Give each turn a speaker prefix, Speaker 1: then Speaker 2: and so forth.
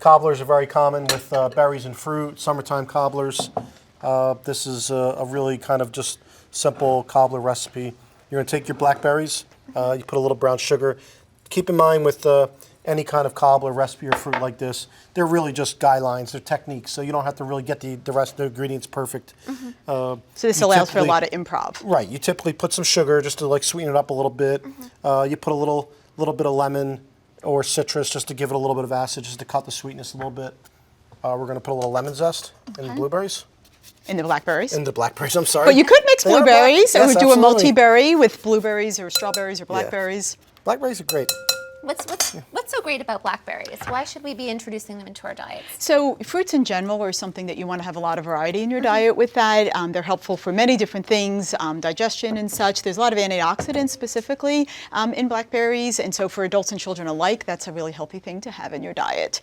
Speaker 1: Cobblers are very common with berries and fruit, summertime cobblers. This is a really kind of just simple cobbler recipe. You're going to take your blackberries, you put a little brown sugar. Keep in mind with any kind of cobbler recipe or fruit like this, they're really just guidelines, they're techniques, so you don't have to really get the rest of the ingredients perfect.
Speaker 2: So this allows for a lot of improv.
Speaker 1: Right, you typically put some sugar just to like sweeten it up a little bit. You put a little bit of lemon or citrus just to give it a little bit of acid, just to cut the sweetness a little bit. We're going to put a little lemon zest in the blueberries.
Speaker 2: In the blackberries?
Speaker 1: In the blackberries, I'm sorry.
Speaker 2: But you could mix blueberries, or
Speaker 1: yes,
Speaker 2: do a
Speaker 1: absolutely.
Speaker 2: multi-berry with blueberries or strawberries or blackberries.
Speaker 1: Yeah. Blackberries are great.
Speaker 3: What's so great about blackberries? Why should we be introducing them into our diets?
Speaker 2: So fruits in general are something that you want to have a lot of variety in your diet with that. They're helpful for many different things, digestion and such. There's a lot of antioxidants specifically in blackberries, and so for adults and children alike, that's a really healthy thing to have in your diet.